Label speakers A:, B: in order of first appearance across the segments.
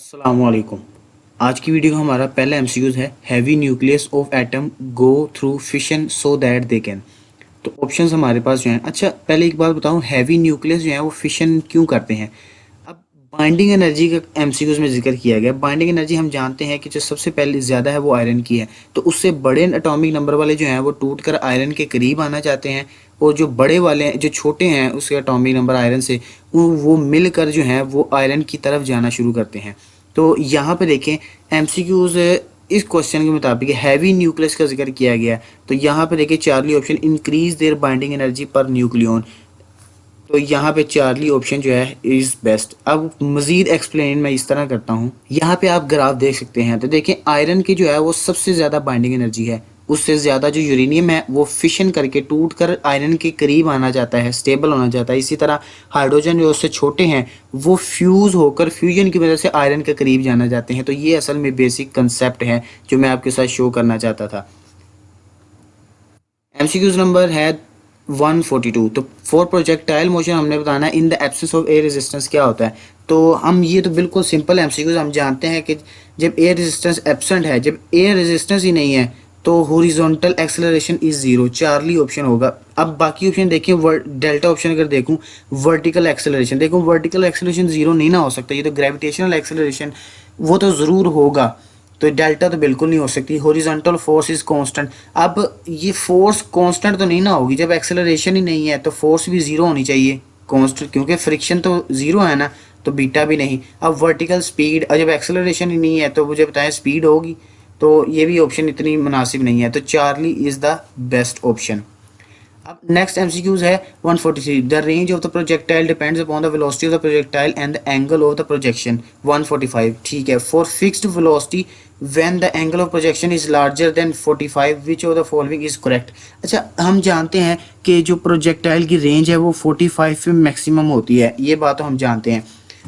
A: अस्सलामुअलैकुम। आज की वीडियो का हमारा पहला एमसीक्यूज है heavy nucleus of atom go through fission so that they can. तो ऑप्शंस हमारे पास जो हैं, अच्छा पहले एक बात बताऊं, हैवी न्यूक्लियस जो है वो फिशन क्यों करते हैं। अब बाइंडिंग एनर्जी का एमसीक्यूज में जिक्र किया गया। बाइंडिंग एनर्जी हम जानते हैं कि जो सबसे पहले ज़्यादा है वो आयरन की है, तो उससे बड़े एटॉमिक नंबर वाले जो हैं वो टूट कर आयरन के करीब आना चाहते हैं, और जो बड़े वाले हैं जो छोटे हैं उसके एटॉमिक नंबर आयरन से वो मिलकर जो है वो आयरन की तरफ जाना शुरू करते हैं। तो यहाँ पे देखें एमसीक्यूज इस क्वेश्चन के मुताबिक हैवी न्यूक्लियस का जिक्र किया गया है। तो यहाँ पे देखिए Charlie option increase their binding energy per nucleon. तो यहाँ पे चार्ली ऑप्शन जो है इज बेस्ट। अब मजीद एक्सप्लेन मैं इस तरह करता हूँ। यहाँ पे आप ग्राफ देख सकते हैं, तो देखें आयरन की जो है वो सबसे ज़्यादा बाइंडिंग एनर्जी है। उससे ज़्यादा जो यूरेनियम है वो फिशन करके टूट कर आयरन के करीब आना चाहता है, स्टेबल होना चाहता है। इसी तरह हाइड्रोजन जो उससे छोटे हैं वो फ्यूज़ होकर फ्यूजन की वजह से आयरन के करीब जाना चाहते हैं। तो ये असल में बेसिक कंसेप्ट है जो मैं आपके साथ शो करना चाहता था। एमसीक्यूज नंबर है 142। तो फॉर प्रोजेक्टाइल मोशन हमने बताना है in the absence of air resistance क्या होता है। तो हम ये तो बिल्कुल सिंपल एमसीक्यूज हम जानते हैं कि जब एयर रेजिस्टेंस एब्सेंट है, जब एयर रेजिस्टेंस ही नहीं है, तो horizontal acceleration is zero. Charlie option होगा। अब बाकी ऑप्शन देखिए, डेल्टा ऑप्शन अगर देखूं वर्टिकल एक्सेलरेशन, देखो वर्टिकल एक्सेलरेशन जीरो नहीं ना हो सकता। ये तो ग्रेविटेशनल एक्सेलरेशन वो तो ज़रूर होगा, तो डेल्टा तो बिल्कुल नहीं हो सकती। Horizontal force is constant. अब ये फोर्स कांस्टेंट तो नहीं ना होगी, जब एक्सेलरेशन ही नहीं है तो फोर्स भी ज़ीरो होनी चाहिए कांस्टेंट, क्योंकि फ्रिक्शन तो ज़ीरो है ना, तो बीटा भी नहीं। अब वर्टिकल स्पीड, और जब एक्सेलरेशन ही नहीं है तो मुझे बताएं स्पीड होगी, तो ये भी ऑप्शन इतनी मुनासिब नहीं है। तो Charlie is the best option. अब नेक्स्ट एमसीक्यूज है 143। The range of the projectile depends upon the velocity of the projectile and the angle of the projection. 145 ठीक है। For fixed velocity when the angle of projection is larger than 45 which of the following is correct. अच्छा हम जानते हैं कि जो projectile की range है वो 45 पे मैक्सिमम होती है, ये बात तो हम जानते हैं।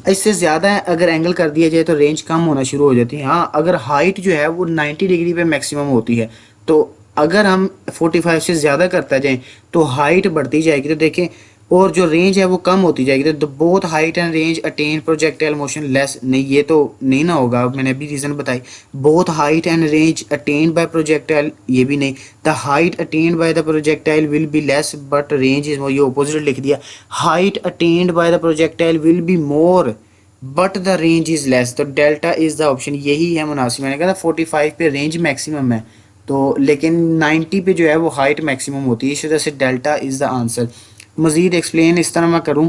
A: इससे ज़्यादा अगर एंगल कर दिया जाए तो रेंज कम होना शुरू हो जाती है। हाँ अगर हाइट जो है वो 90 डिग्री पे मैक्सिमम होती है, तो अगर हम 45 से ज़्यादा करता जाएं तो हाइट बढ़ती जाएगी। तो देखें, और जो रेंज है वो कम होती जाएगी। तो both height and range attain projectile motion less, नहीं ये तो नहीं ना होगा। मैंने अभी रीज़न बताई, both height and range attain bye projectile, ये भी नहीं। The height attend by the projectile will be less but range is more, ये ऑपोजिट लिख दिया। Height attend by the projectile will be more but the range is less. तो delta is the option, यही है मुनासिब। मैंने कहा था 45 पे रेंज मैक्सिमम है, तो लेकिन 90 पे जो है वो हाइट मैक्सिमम होती है, इस वजह से डेल्टा इज़ द आंसर। मज़ीद एक्सप्लेन इस तरह मैं करूँ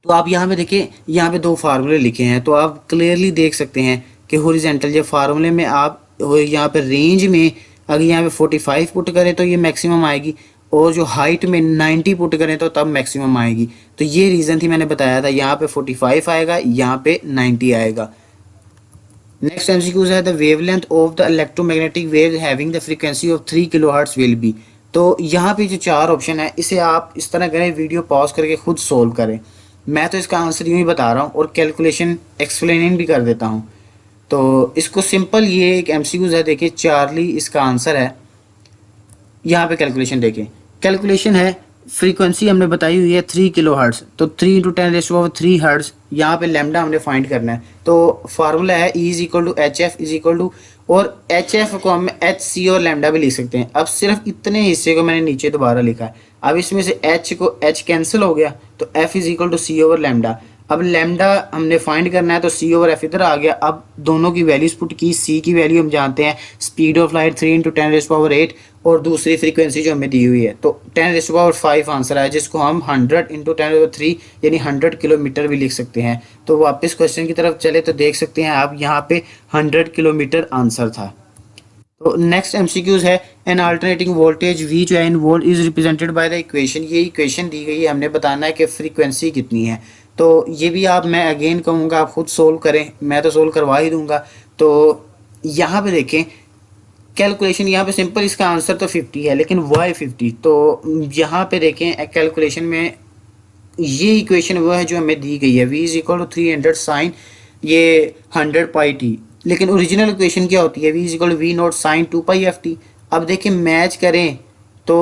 A: तो आप यहाँ पे देखिए, यहाँ पे दो फार्मूले लिखे हैं, तो आप क्लियरली देख सकते हैं कि हॉरिजॉन्टल जो फार्मूले में आप यहाँ पे रेंज में अगर यहाँ पे 45 पुट करें तो ये मैक्सिमम आएगी, और जो हाइट में 90 पुट करें तो तब मैक्सिमम आएगी। तो ये रीज़न थी, मैंने बताया था यहाँ पे 45 आएगा, यहाँ पे 90 आएगा। नेक्स्ट एमसीक्यूज है the wavelength of the electromagnetic wave having the frequency of 3 kilohertz will be. तो यहाँ पे जो चार ऑप्शन है इसे आप इस तरह करें, वीडियो पॉज करके खुद सोल्व करें। मैं तो इसका आंसर यूँ ही बता रहा हूँ और कैलकुलेशन एक्सप्लेनिंग भी कर देता हूँ। तो इसको सिंपल, ये एक एमसीक्यूज है, देखिए चार्ली इसका आंसर है। यहाँ पे कैलकुलेशन देखें, कैलकुलेशन है फ्रीक्वेंसी हमने बताई हुई है 3 किलो हर्ट्ज, तो 3 इंटू 10⁻³ हर्ट्ज। यहाँ पे लेमडा हमने फाइंड करना है, तो फार्मूला है E is equal to H F is equal to, और एच एफ को हम एच सी और लेमडा भी लिख सकते हैं। अब सिर्फ इतने हिस्से को मैंने नीचे दोबारा लिखा है। अब इसमें से एच को एच कैंसिल हो गया, तो F is equal to C over lambda. अब लेमडा हमने फाइंड करना है, तो सी ओवर एफ इधर आ गया। अब दोनों की वैल्यूज पुट की, सी की वैल्यू हम जानते हैं स्पीड ऑफ लाइट 3 इंटू 10⁻⁸, और दूसरी फ्रीक्वेंसी जो हमें दी हुई है, तो 10⁻⁵ आंसर है, जिसको हम 100 इंटू 10⁻³ यानी 100 किलोमीटर भी लिख सकते हैं। तो वापस क्वेश्चन की तरफ चले तो देख सकते हैं आप यहाँ पे 100 किलोमीटर आंसर था। तो नेक्स्ट एमसीक्यूज है एन अल्टरनेटिंग वोल्टेज वी जो है in volt is represented by the equation. ये इक्वेशन दी गई है, हमने बताना है कि फ्रीक्वेंसी कितनी है। तो ये भी आप, मैं अगेन कहूँगा आप खुद सोल्व करें, मैं तो सोल्व करवा ही दूंगा। तो यहाँ पे देखें कैलकुलेशन, यहाँ पे सिंपल इसका आंसर तो 50 है, लेकिन वाई 50। तो यहाँ पे देखें कैलकुलेशन में ये इक्वेशन वो है जो हमें दी गई है, v is equal to 300 sine ये 100πt। लेकिन ओरिजिनल इक्वेशन क्या होती है, v is equal to v naught sine 2πft। अब देखिए मैच करें तो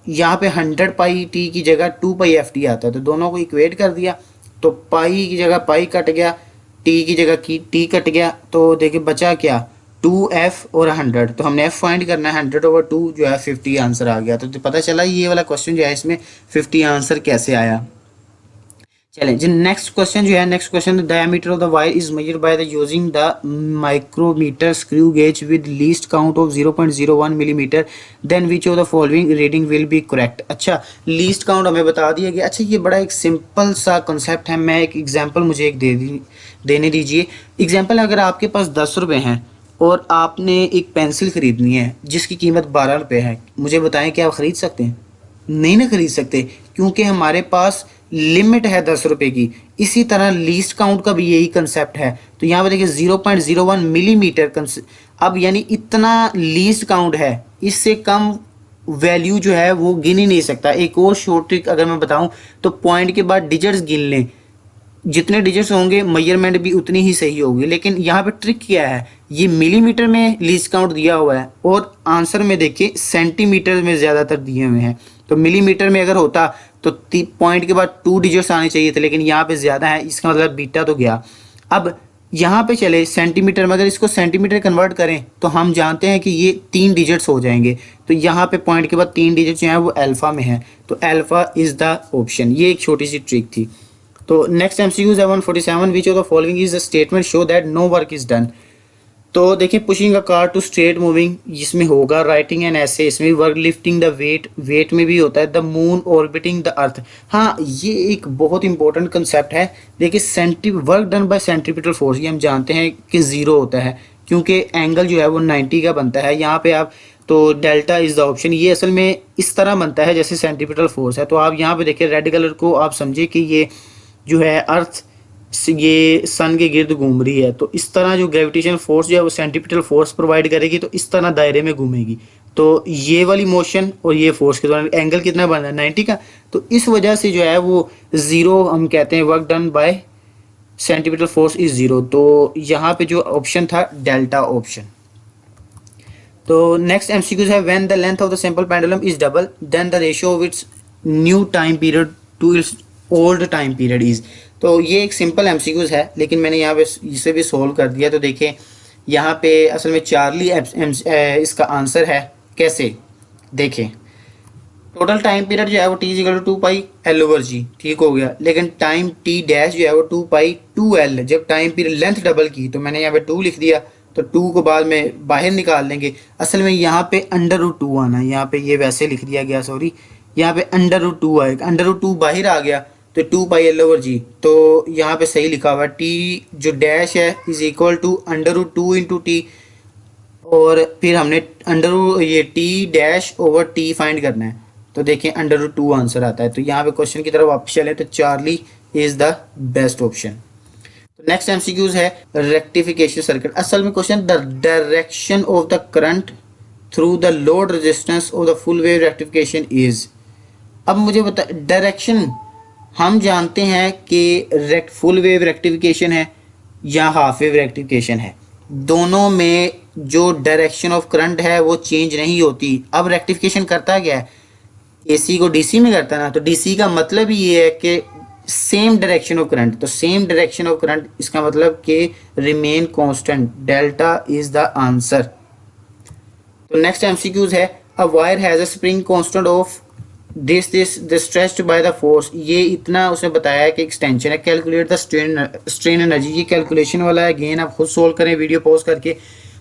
A: यहाँ पे 100πt की जगह 2πft आता है, तो दोनों को इक्वेट कर दिया, तो पाई की जगह पाई कट गया, टी की जगह की टी कट गया, तो देखिए बचा क्या, 2f और 100, तो हमने f फाइंड करना है, 100/2 जो है 50 आंसर आ गया। तो पता चला ये वाला क्वेश्चन जो है इसमें 50 आंसर कैसे आया। चलें जी, नेक्स्ट क्वेश्चन जो है, next question, the diameter of the wire is measured by the using the micrometer screw gauge with least count of 0.01 millimetre, then which of the following reading will be correct. अच्छा, least count हमें बता दिया गया। अच्छा, ये बड़ा एक simple सा कॉन्सेप्ट है। मैं एक एग्जांपल मुझे एक देने दीजिए। एग्जांपल, अगर आपके पास 10 रुपये हैं और आपने एक पेंसिल खरीदनी है जिसकी कीमत 12 रुपये है, मुझे बताएं क्या आप खरीद सकते हैं? नहीं ना खरीद सकते, क्योंकि हमारे पास लिमिट है 10 रुपये की। इसी तरह लीस्ट काउंट का भी यही कंसेप्ट है। तो यहाँ पे देखिए 0.01 मिलीमीटर, अब यानी इतना लीस्ट काउंट है, इससे कम वैल्यू जो है वो गिन ही नहीं सकता। एक और शॉर्ट ट्रिक अगर मैं बताऊं तो पॉइंट के बाद डिजिट्स गिन लें, जितने डिजिट्स होंगे मेजरमेंट भी उतनी ही सही होगी। लेकिन यहाँ पे ट्रिक क्या है, ये मिलीमीटर में लीस्ट काउंट दिया हुआ है और आंसर में देखिए सेंटीमीटर में ज़्यादातर दिए हुए हैं। तो मिलीमीटर में अगर होता तो पॉइंट के बाद 2 डिजिट्स आने चाहिए थे, लेकिन यहाँ पे ज़्यादा है, इसका मतलब बीटा तो गया। अब यहाँ पे चले सेंटीमीटर में, अगर इसको सेंटीमीटर कन्वर्ट करें तो हम जानते हैं कि ये 3 डिजिट्स हो जाएंगे। तो यहाँ पे पॉइंट के बाद 3 डिजिट्स जो हैं वो अल्फ़ा में है, तो अल्फ़ा इज़ द ऑप्शन। ये एक छोटी सी ट्रिक थी। तो नेक्स्ट MCQ है 147, which of the following is a statement show that no work is done. तो देखिए, pushing a car to straight moving, इसमें होगा राइटिंग एन ऐसे, इसमें work lifting the weight, weight में भी होता है the moon orbiting the earth. हाँ, ये एक बहुत इंपॉर्टेंट कंसेप्ट है। देखिए, work done by centripetal force, ये हम जानते हैं कि ज़ीरो होता है, क्योंकि एंगल जो है वो 90 का बनता है। यहाँ पे आप तो डेल्टा इज़ द ऑप्शन। ये असल में इस तरह बनता है जैसे सेंट्रीपिटल फोर्स है। तो आप यहाँ पे देखिए रेड कलर को आप समझिए कि ये जो है अर्थ ये सन के गिर्द घूम रही है, तो इस तरह जो ग्रेविटेशनल फोर्स जो है वो सेंट्रीपिटल फोर्स प्रोवाइड करेगी, तो इस तरह दायरे में घूमेगी। तो ये वाली मोशन और ये फोर्स के दौरान एंगल कितना बन रहा है, 90 का। तो इस वजह से जो है वो ज़ीरो हम कहते हैं, work done by centripetal force is zero. तो यहाँ पे जो ऑप्शन था डेल्टा ऑप्शन। तो नेक्स्ट MCQ है, when the length of the simple pendulum is double then the ratio of its new time period to its old time period is. तो ये एक सिंपल MCQ है, लेकिन मैंने यहाँ पे इसे भी सोल्व कर दिया। तो देखिए, यहाँ पे असल में चार्ली इसका आंसर है। कैसे देखें, टोटल टाइम पीरियड जो है वो T=2πL/g, ठीक हो गया। लेकिन टाइम T डैश जो है वो 2π2L, जब टाइम पीरियड लेंथ डबल की तो मैंने यहाँ पे 2 लिख दिया, तो 2 को बाद में बाहर निकाल देंगे। असल में यहाँ पे √2 आना है, यहाँ पे ये वैसे लिख दिया गया, सॉरी, यहाँ पे √2 आएगा, √2 बाहर आ गया तो 2πL/g। तो यहाँ पे सही लिखा हुआ है, T जो डैश है is equal to √2 into T, और फिर हमने ये T dash over T find करना है। तो देखें √2 आंसर आता है। तो यहाँ पे क्वेश्चन की तरफ वापस चले तो Charlie is the best option. तो नेक्स्ट MCQ है रेक्टिफिकेशन सर्किट। असल में question, the direction of the current through the load resistance of the full wave rectification is. अब मुझे बता, डायरेक्शन हम जानते हैं कि फुल वेव रेक्टिफिकेशन है या हाफ वेव रेक्टिफिकेशन है, दोनों में जो डायरेक्शन ऑफ करंट है वो चेंज नहीं होती। अब रेक्टिफिकेशन करता क्या है, AC को DC में करता है ना, तो DC का मतलब ही ये है कि सेम डायरेक्शन ऑफ करंट। तो सेम डायरेक्शन ऑफ करंट, इसका मतलब कि remain constant, delta is the answer. तो नेक्स्ट MCQ है, a wire has a spring constant of this stretched by the force. ये इतना उसने बताया है कि एक्सटेंशन है। कैलकुलेट द स्ट्रेन एनर्जी, ये कैलकुलेशन वाला है, अगेन आप खुद सोल्व करें वीडियो पॉज करके।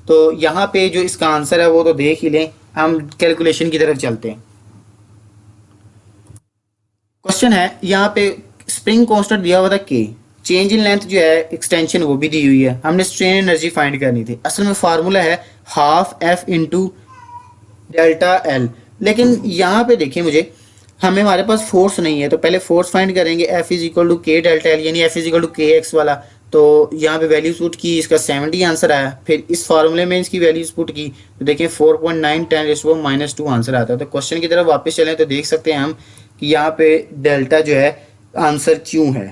A: तो यहाँ पे जो इसका आंसर है वो तो देख ही लें, हम कैलकुलेशन की तरफ चलते हैं। क्वेश्चन है, यहाँ पे स्प्रिंग कांस्टेंट दिया हुआ था K, चेंज इन लेंथ जो है एक्सटेंशन वो भी दी हुई है, हमने स्ट्रेन एनर्जी फाइंड करनी थी। असल में फार्मूला है half F into delta L। लेकिन यहाँ पे देखिए, मुझे हमारे पास फोर्स नहीं है, तो पहले फोर्स फाइंड करेंगे, F is equal to K delta L, यानी F is equal to KX वाला। तो यहाँ पे वैल्यूज पुट की, इसका 70 आंसर आया। फिर इस फार्मूले में इसकी वैल्यूज पुट की तो देखिए 4.9 10⁻² आंसर आता है। तो क्वेश्चन की तरफ वापस चलें तो देख सकते हैं हम कि यहाँ पे डेल्टा जो है आंसर क्यों है।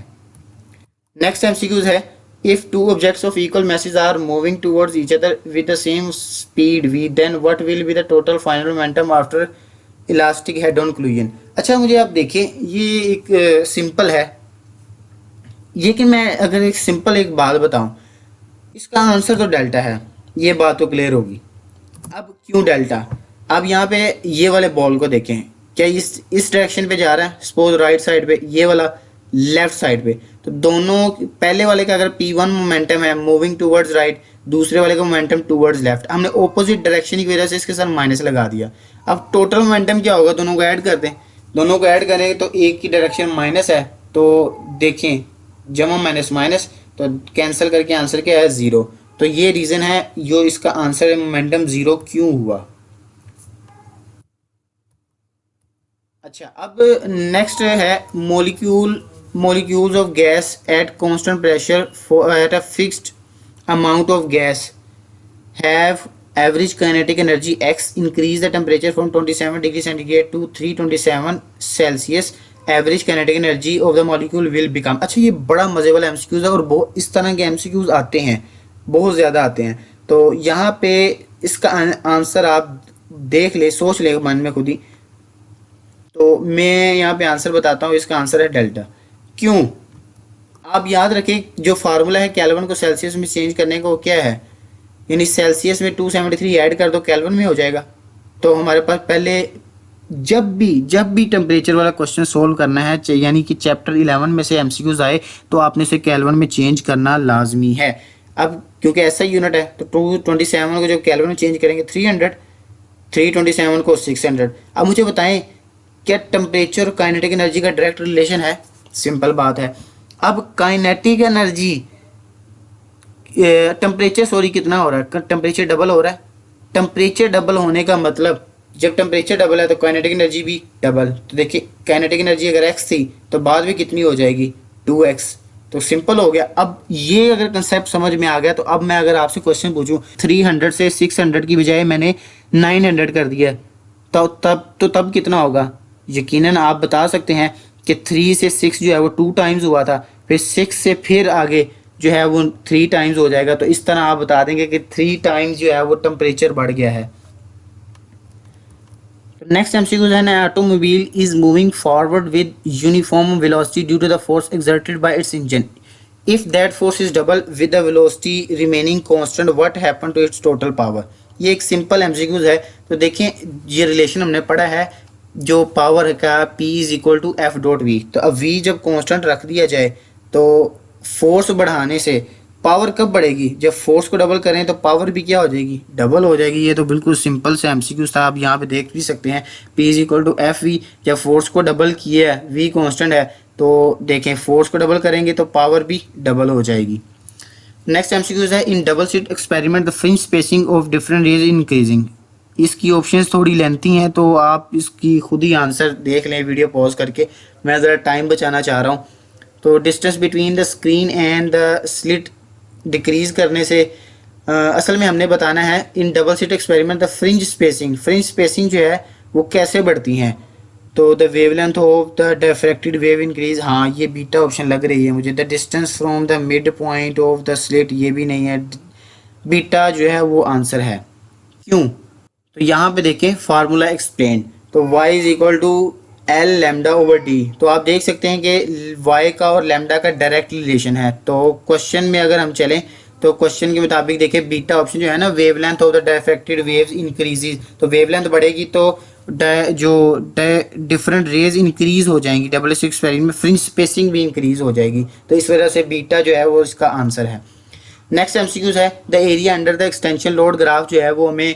A: नेक्स्ट MCQ है, if two objects of equal masses are moving towards each other with the same speed v, then what will be the total final momentum after elastic head on collision. अच्छा, मुझे आप देखिए, ये एक simple है, लेकिन मैं अगर एक सिंपल एक बात बताऊं, इसका आंसर तो डेल्टा है, ये बात तो क्लियर होगी। अब क्यों डेल्टा? अब यहाँ पे ये वाले बॉल को देखें, क्या इस डायरेक्शन पे जा रहा है, सपोज राइट साइड पे, ये वाला लेफ्ट साइड पे। तो दोनों, पहले वाले का अगर P1 मोमेंटम है मूविंग टूवर्ड्स राइट, दूसरे वाले का मोमेंटम टूवर्ड्स लेफ्ट, हमने ऑपोजिट डायरेक्शन की वजह से इसके साथ माइनस लगा दिया। अब टोटल मोमेंटम क्या होगा, दोनों को ऐड कर दें, दोनों को ऐड करें तो एक की डायरेक्शन माइनस है, तो देखें जमा माइनस माइनस, तो कैंसिल करके आंसर क्या है, ज़ीरो। तो ये रीज़न है जो इसका आंसर है मोमेंटम ज़ीरो क्यों हुआ। अच्छा, अब नेक्स्ट है molecules of gas at constant pressure at a fixed amount of gas have average kinetic energy x, increase the temperature from 27 degree centigrade to 327 Celsius, average kinetic energy of the molecule will become। अच्छा, ये बड़ा मज़े वाला MCQs है और बहुत इस तरह के एमसीक्यूज आते हैं, बहुत ज़्यादा आते हैं। तो यहाँ पे इसका आंसर आप देख ले, सोच ले मन में खुद ही। तो मैं यहाँ पे आंसर बताता हूँ, इसका आंसर है डेल्टा। क्यों? आप याद रखें जो फार्मूला है केल्विन को सेल्सियस में चेंज करने का, वो क्या है, यानी सेल्सियस में 273 ऐड कर दो, केल्विन में हो जाएगा। तो हमारे पास पहले जब भी टेम्परेचर वाला क्वेश्चन सोल्व करना है, यानी कि चैप्टर 11 में से एमसीक्यूज आए, तो आपने इसे केल्विन में चेंज करना लाजमी है। अब क्योंकि ऐसा यूनिट है तो 227 को जब केल्विन में चेंज करेंगे 300, 327 को 600। अब मुझे बताएं, क्या टेम्परेचर और काइनेटिक एनर्जी का डायरेक्ट रिलेशन है? सिंपल बात है। अब काइनेटिक एनर्जी टेम्परेचर सॉरी कितना हो रहा है, टेम्परेचर डबल हो रहा है। टेम्परेचर डबल होने का मतलब, जब टेम्परेचर डबल है तो काइनेटिक एनर्जी भी डबल। तो देखिए काइनेटिक एनर्जी अगर x थी तो बाद में कितनी हो जाएगी, 2x। तो सिंपल हो गया। अब ये अगर कंसेप्ट समझ में आ गया, तो अब मैं अगर आपसे क्वेश्चन पूछूं 300 से 600 की बजाय मैंने 900 कर दिया, तो तब कितना होगा? यकीनन आप बता सकते हैं कि 3 से 6 जो है वो 2 टाइम्स हुआ था, फिर 6 से फिर आगे जो है वो 3 टाइम्स हो जाएगा। तो इस तरह आप बता देंगे कि 3 टाइम्स जो है वो टेम्परेचर बढ़ गया है। नेक्स्ट एमसीक्यू है ना, automobile is moving forward with uniform velocity due to the force exerted by its engine. If that force is double with the velocity remaining constant, what happen to its total power. ये एक simple MCQs है। तो देखें ये relation हमने पढ़ा है जो पावर का, P is equal to F dot V. तो अब V जब कांस्टेंट रख दिया जाए तो फोर्स बढ़ाने से पावर कब बढ़ेगी, जब फोर्स को डबल करें तो पावर भी क्या हो जाएगी, डबल हो जाएगी। ये तो बिल्कुल सिंपल से एमसीक्यू था, आप यहाँ पे देख भी सकते हैं। P is equal to F V, जब फोर्स को डबल किया है, V कांस्टेंट है, तो देखें फोर्स को डबल करेंगे तो पावर भी डबल हो जाएगी। नेक्स्ट एमसीक्यू है, in double slit experiment the fringe spacing of different rays increasing. इसकी ऑप्शंस थोड़ी लेंथी हैं, तो आप इसकी खुद ही आंसर देख लें वीडियो पॉज करके, मैं ज़रा टाइम बचाना चाह रहा हूँ। तो distance between the screen and the slit decrease करने से असल में हमने बताना है in double slit experiment the fringe spacing जो है वो कैसे बढ़ती हैं। तो the wavelength of the diffracted wave increase, हाँ ये बीटा ऑप्शन लग रही है मुझे। The distance from the mid point of the slit, ये भी नहीं है, बीटा जो है वो आंसर है। क्यों? तो यहाँ पे देखें फार्मूला एक्सप्लेन, तो y is equal to L lambda over D. तो आप देख सकते हैं कि y का और लैम्डा का डायरेक्ट रिलेशन है। तो क्वेश्चन में अगर हम चलें तो क्वेश्चन के मुताबिक देखिए बीटा ऑप्शन जो है ना, wavelength of the diffracted waves increases, तो वेवलेंथ बढ़ेगी तो जो डिफरेंट रेज इंक्रीज हो जाएंगी, डबल स्लिट एक्सपेरिमेंट में फ्रिंज स्पेसिंग भी इंक्रीज हो जाएगी। तो इस वजह से बीटा जो है वो इसका आंसर है। नेक्स्ट एमसीक्यूज है, the area under the extension load graph जो है वो हमें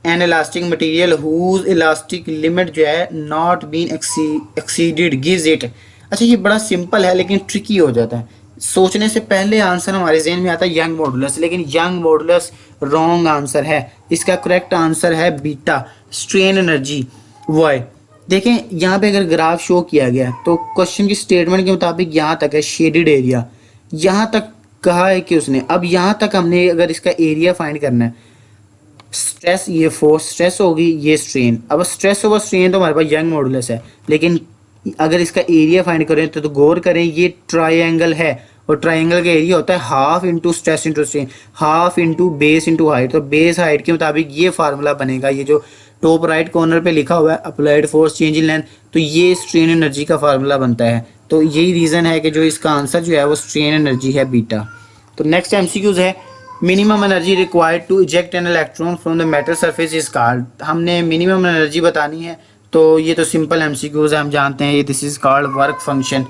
A: an elastic material whose elastic limit जो है not been exceeded gives it. अच्छा ये बड़ा सिंपल है लेकिन ट्रिकी हो जाता है, सोचने से पहले आंसर हमारे जहन में आता है यंग मॉडुलस, लेकिन यंग मॉडुलस रॉन्ग आंसर है। इसका करेक्ट आंसर है बीटा, स्ट्रेन एनर्जी वाई। देखें यहाँ पे अगर ग्राफ शो किया गया तो क्वेश्चन की स्टेटमेंट के मुताबिक यहाँ तक है शेडेड एरिया, यहाँ तक कहा है कि उसने। अब यहाँ तक हमने अगर इसका एरिया फाइंड करना है, स्ट्रेस ये फोर्स स्ट्रेस होगी, ये स्ट्रेन। अब स्ट्रेस ओवर स्ट्रेन तो हमारे पास यंग मॉडुलस है, लेकिन अगर इसका एरिया फाइंड करें तो गौर करें ये ट्रायंगल है और ट्रायंगल का एरिया होता है half into stress into strain, half into base into height. तो बेस हाइट के मुताबिक ये फार्मूला बनेगा, ये जो टॉप राइट कॉर्नर पे लिखा हुआ है applied force change in length, तो ये स्ट्रेन एनर्जी का फार्मूला बनता है। तो यही रीज़न है कि जो इसका आंसर जो है वो स्ट्रेन एनर्जी है बीटा। तो नेक्स्ट एमसीक्यूज है minimum energy required to eject an electron from the metal surface is called. हमने मिनिमम एनर्जी बतानी है, तो ये तो सिंपल एमसीक्यूज है, हम जानते हैं ये this is called work function.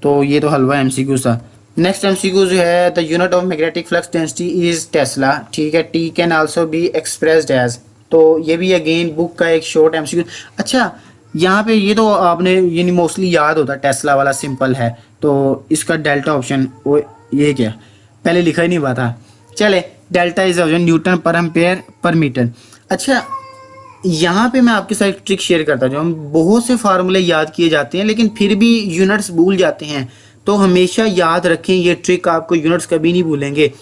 A: तो ये तो हलवा एमसीक्यूज था। नेक्स्ट एमसीक्यू जो है the unit of magnetic flux density is tesla, ठीक है, T can also be expressed as. तो ये भी अगेन बुक का एक शॉर्ट एमसीक्यू। अच्छा, यहाँ पे ये तो आपने यानी मोस्टली याद होता है, टेस्ला वाला सिंपल है, तो इसका डेल्टा ऑप्शन वो ये क्या पहले लिखा ही नहीं हुआ था। चले, delta is option newton per ampere per metre. अच्छा, यहाँ पे मैं आपके साथ एक ट्रिक शेयर करता हूँ। हम बहुत से फार्मूले याद किए जाते हैं लेकिन फिर भी यूनिट्स भूल जाते हैं, तो हमेशा याद रखें ये ट्रिक, आपको यूनिट्स कभी नहीं भूलेंगे।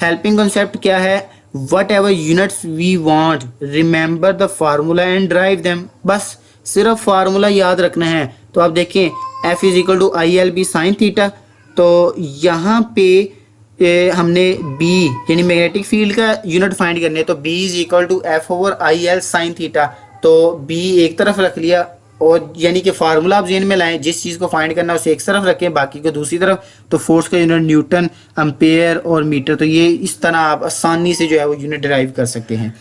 A: हेल्पिंग कॉन्सेप्ट क्या है, whatever units we want remember the formula and drive them. बस सिर्फ फार्मूला याद रखना है। तो आप देखें F is equal to I L B sine theta. तो यहाँ पे हमने B यानी मैग्नेटिक फील्ड का यूनिट फाइंड करने है, तो B is equal to F over I L sine theta. तो B एक तरफ रख लिया, और यानी कि फार्मूला आप जेन में लाएं, जिस चीज़ को फाइंड करना है उसे एक तरफ रखें, बाकी को दूसरी तरफ। तो फोर्स का यूनिट न्यूटन, एम्पेयर और मीटर। तो ये इस तरह आप आसानी से जो है वो यूनिट डिराइव कर सकते हैं।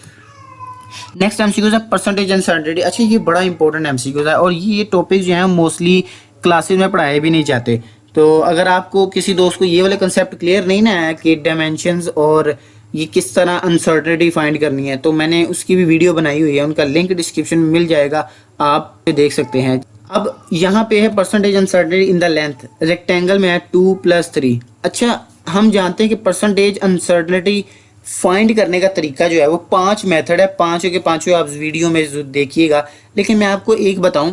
A: नेक्स्ट एमसीक्यूज है परसेंटेज अनसर्टेनिटी। अच्छा, ये बड़ा इंपॉर्टेंट एमसीक्यूज है और ये टॉपिक जो है मोस्टली क्लासेस में पढ़ाए भी नहीं जाते। तो अगर आपको किसी दोस्त को ये वाले कंसेप्ट क्लियर नहीं ना है कि डायमेंशंस और ये किस तरह अनसर्टेनिटी फाइंड करनी है, तो मैंने उसकी भी वीडियो बनाई हुई है, उनका लिंक डिस्क्रिप्शन में मिल जाएगा, आप देख सकते हैं। अब यहाँ पे है percentage uncertainty in the length, rectangle में है 2 + 3। अच्छा, हम जानते हैं कि परसेंटेज अनसर्टेनिटी फाइंड करने का तरीका जो है वो 5 मेथड है, पाँचों के पाँचों आप वीडियो में देखिएगा। लेकिन मैं आपको एक बताऊं,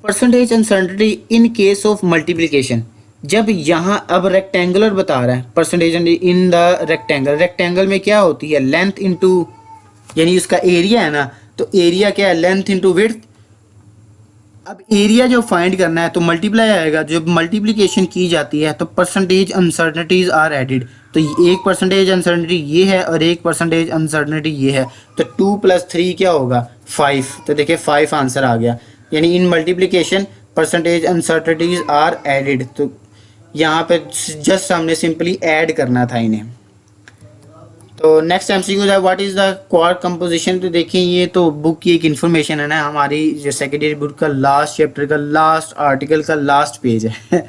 A: percentage uncertainty in case of multiplication, जब यहाँ अब रेक्टेंगुलर बता रहा है percentage in the rectangle, rectangle में क्या होती है लेंथ इनटू, यानी उसका एरिया है ना, तो एरिया क्या है लेंथ इनटू विड्थ। अब एरिया जो फाइंड करना है तो मल्टीप्लाई आएगा, जब मल्टीप्लिकेशन की जाती है तो परसेंटेज अनसर्टेनिटीज आर एडिड। तो एक परसेंटेज अनसर्टेनिटी ये है और एक परसेंटेज अनसर्टेनिटी ये है, तो 2 + 3 क्या होगा 5। तो देखिए 5 आंसर आ गया, यानी in multiplication percentage uncertainties are added. तो यहाँ पे जस्ट हमने सिंपली ऐड करना था इन्हें। तो नेक्स्ट एमसीक्यू है what is the quark composition. तो देखिए ये तो बुक की एक इन्फॉर्मेशन है ना, हमारी जो सेकेंडरी बुक का लास्ट चैप्टर का लास्ट आर्टिकल का लास्ट पेज है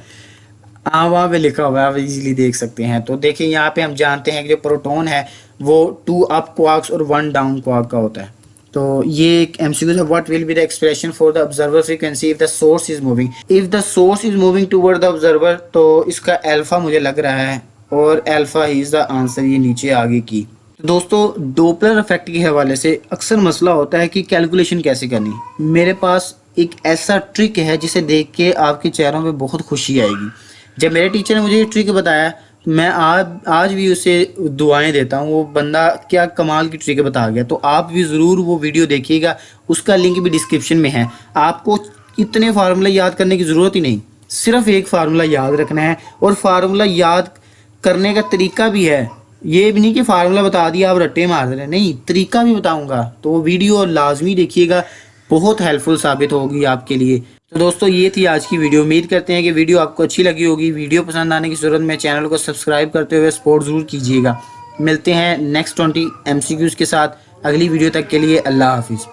A: हाँ, वहाँ पे लिखा हुआ है, आप इजीली देख सकते हैं। तो देखिए यहाँ पे हम जानते हैं कि जो प्रोटॉन है वो 2 अप क्वार्क्स और 1 डाउन क्वार्क का होता है। तो ये एक एमसीक्यू है what will be the expression for the observer frequency if the source is moving. If the source is moving toward the observer, तो इसका अल्फा मुझे लग रहा है, और अल्फा इज द आंसर, ये नीचे आगे की। तो दोस्तों डोपलर इफेक्ट के हवाले से अक्सर मसला होता है कि कैलकुलेशन कैसे करनी। मेरे पास एक ऐसा ट्रिक है जिसे देख के आपके चेहरों पे बहुत खुशी आएगी। जब मेरे टीचर ने मुझे ये ट्रिक बताया, मैं आज भी उसे दुआएं देता हूँ। वो बंदा क्या कमाल की ट्रिक बता गया। तो आप भी ज़रूर वो वीडियो देखिएगा, उसका लिंक भी डिस्क्रिप्शन में है। आपको इतने फार्मूला याद करने की ज़रूरत ही नहीं, सिर्फ एक फार्मूला याद रखना है, और फार्मूला याद करने का तरीका भी है। ये भी नहीं कि फार्मूला बता दिया आप रट्टे मार रहे हैं, नहीं, तरीका भी बताऊँगा। तो वो वीडियो लाजमी देखिएगा, बहुत हेल्पफुल साबित होगी आपके लिए। तो दोस्तों ये थी आज की वीडियो। उम्मीद करते हैं कि वीडियो आपको अच्छी लगी होगी। वीडियो पसंद आने की सूरत में चैनल को सब्सक्राइब करते हुए सपोर्ट ज़रूर कीजिएगा। मिलते हैं नेक्स्ट 20 MCQs के साथ अगली वीडियो तक के लिए। अल्लाह हाफिज़।